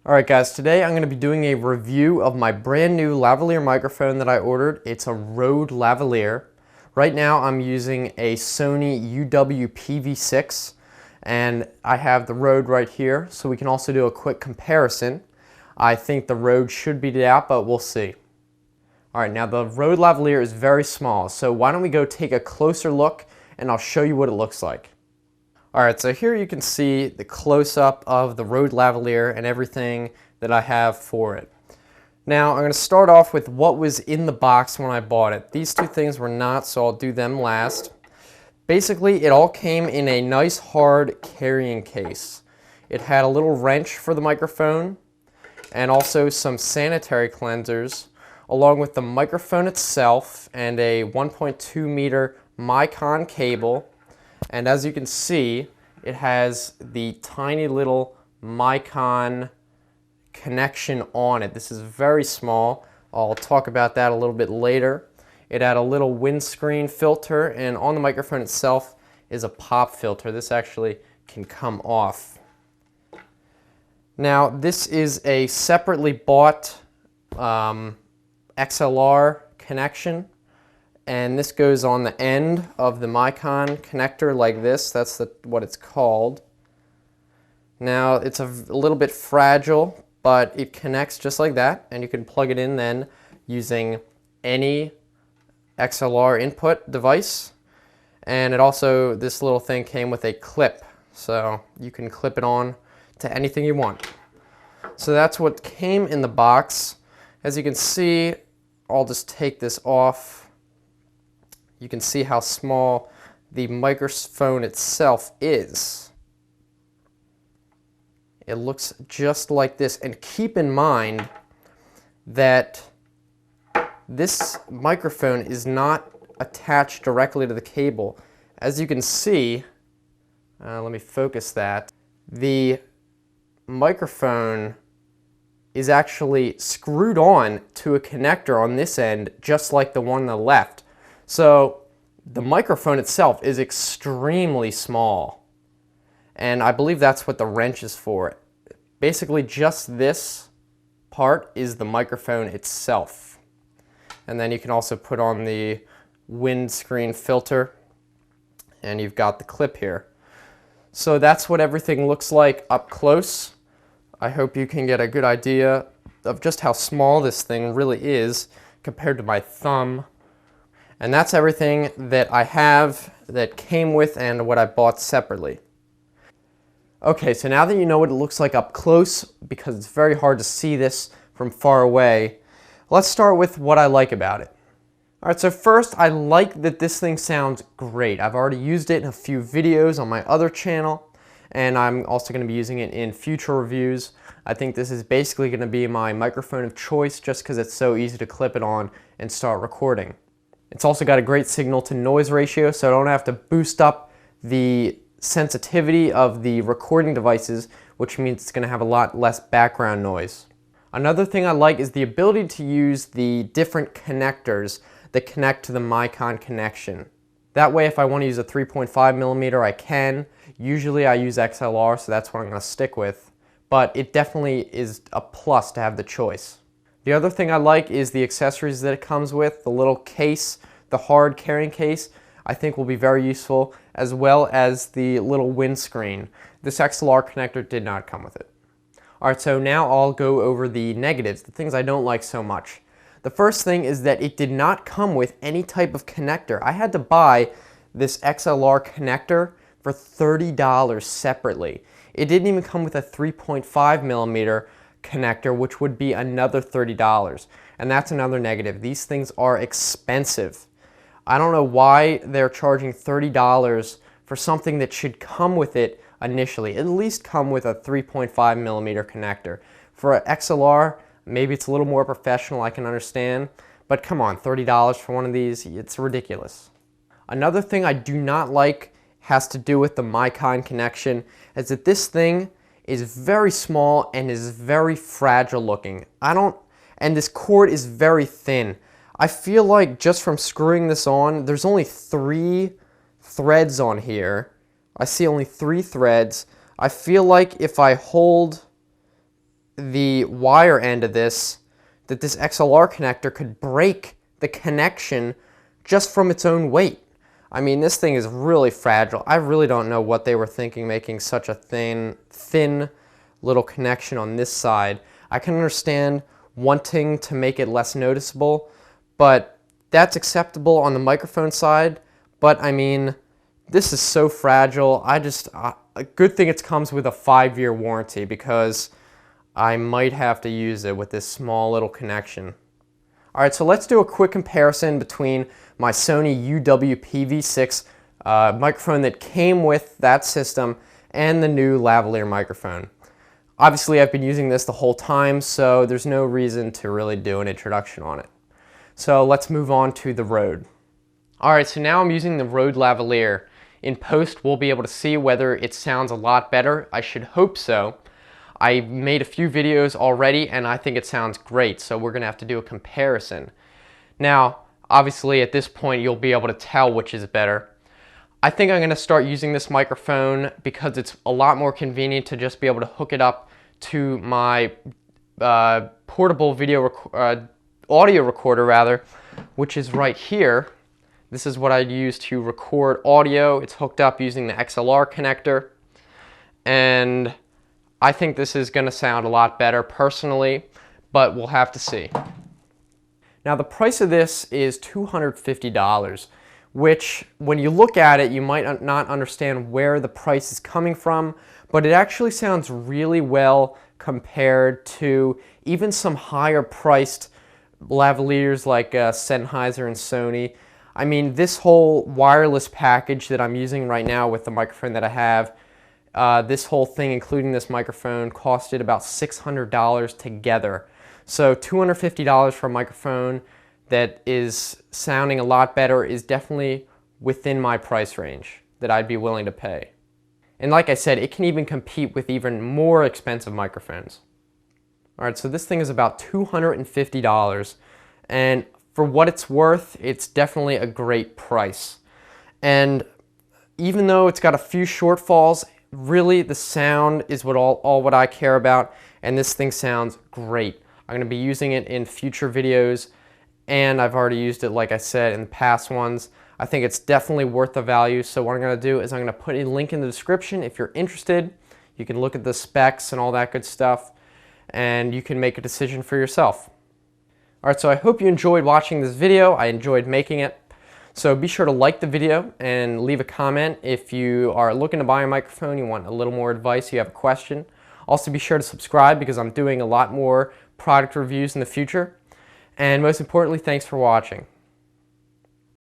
Alright guys, today I'm going to be doing a review of my brand new lavalier microphone that I ordered. It's a Rode Lavalier. Right now I'm using a Sony UWP-V6 and I have the Rode right here, so we can also do a quick comparison. I think the Rode should beat it out, but we'll see. Alright, now the Rode Lavalier is very small, so why don't we go take a closer look and I'll show you what it looks like. Alright, so here you can see the close-up of the Rode Lavalier and everything that I have for it. Now, I'm going to start off with what was in the box when I bought it. These two things were not, so I'll do them last. Basically, it all came in a nice hard carrying case. It had a little wrench for the microphone and also some sanitary cleansers, along with the microphone itself and a 1.2 meter Micon cable. And as you can see, it has the tiny little Micon connection on it. This is very small. I'll talk about that a little bit later. It had a little windscreen filter, and on the microphone itself is a pop filter. This actually can come off. Now, this is a separately bought XLR connection. And this goes on the end of the Micon connector like this. That's what it's called. Now, it's a little bit fragile, but it connects just like that, and you can plug it in then using any XLR input device. And it also, this little thing came with a clip, so you can clip it on to anything you want. So that's what came in the box. As you can see, I'll just take this off. You can see how small the microphone itself is. It looks just like this. And keep in mind that this microphone is not attached directly to the cable. As you can see, let me focus that, the microphone is actually screwed on to a connector on this end, just like the one on the left. So the microphone itself is extremely small, and I believe that's what the wrench is for. Basically, just this part is the microphone itself. And then you can also put on the windscreen filter, and you've got the clip here. So that's what everything looks like up close. I hope you can get a good idea of just how small this thing really is compared to my thumb. And that's everything that I have that came with and what I bought separately. Okay, so now that you know what it looks like up close, because it's very hard to see this from far away, let's start with what I like about it. Alright, so first, I like that this thing sounds great. I've already used it in a few videos on my other channel, and I'm also going to be using it in future reviews. I think this is basically going to be my microphone of choice just because it's so easy to clip it on and start recording. It's also got a great signal to noise ratio, so I don't have to boost up the sensitivity of the recording devices, which means it's going to have a lot less background noise. Another thing I like is the ability to use the different connectors that connect to the Micon connection. That way, if I want to use a 3.5mm, I can. Usually I use XLR, so that's what I'm going to stick with. But it definitely is a plus to have the choice. The other thing I like is the accessories that it comes with. The little case, the hard carrying case, I think will be very useful, as well as the little windscreen. This XLR connector did not come with it. Alright, so now I'll go over the negatives, the things I don't like so much. The first thing is that it did not come with any type of connector. I had to buy this XLR connector for $30 separately. It didn't even come with a 3.5mm connector, which would be another $30. And that's another negative. These things are expensive. I don't know why they're charging $30 for something that should come with it initially. At least come with a 3.5mm connector. For an XLR, maybe it's a little more professional, I can understand. But come on, $30 for one of these, it's ridiculous. Another thing I do not like has to do with the Micon connection, is that this thing is very small and is very fragile looking. And this cord is very thin. I feel like just from screwing this on, there's only 3 threads on here. I see only 3 threads. I feel like if I hold the wire end of this, that this XLR connector could break the connection just from its own weight. I mean, this thing is really fragile. I really don't know what they were thinking making such a thin little connection on this side. I can understand wanting to make it less noticeable, but that's acceptable on the microphone side. But I mean, this is so fragile. A good thing it comes with a 5-year warranty, because I might have to use it with this small little connection. Alright, so let's do a quick comparison between my Sony UWP-V6 microphone that came with that system and the new lavalier microphone. Obviously, I've been using this the whole time, so there's no reason to really do an introduction on it. So let's move on to the Rode. Alright, so now I'm using the Rode Lavalier. In post, we'll be able to see whether it sounds a lot better. I should hope so. I made a few videos already and I think it sounds great, so we're going to have to do a comparison. Now, obviously at this point you'll be able to tell which is better. I think I'm going to start using this microphone because it's a lot more convenient to just be able to hook it up to my portable audio recorder, which is right here. This is what I use to record audio. It's hooked up using the XLR connector, and I think this is going to sound a lot better personally, but we'll have to see. Now the price of this is $250, which when you look at it you might not understand where the price is coming from, but it actually sounds really well compared to even some higher priced lavaliers like Sennheiser and Sony. I mean, this whole wireless package that I'm using right now with the microphone that I have, this whole thing, including this microphone, costed about $600 together. So $250 for a microphone that is sounding a lot better is definitely within my price range that I'd be willing to pay. And like I said, it can even compete with even more expensive microphones. Alright, so this thing is about $250, and for what it's worth, it's definitely a great price. And even though it's got a few shortfalls, really the sound is all what I care about, and this thing sounds great. I'm going to be using it in future videos, and I've already used it, like I said, in past ones. I think it's definitely worth the value, so what I'm going to do is I'm going to put a link in the description. If you're interested, you can look at the specs and all that good stuff, and you can make a decision for yourself. Alright, so I hope you enjoyed watching this video. I enjoyed making it. So be sure to like the video and leave a comment if you are looking to buy a microphone, you want a little more advice, you have a question. Also be sure to subscribe because I'm doing a lot more product reviews in the future. And most importantly, thanks for watching.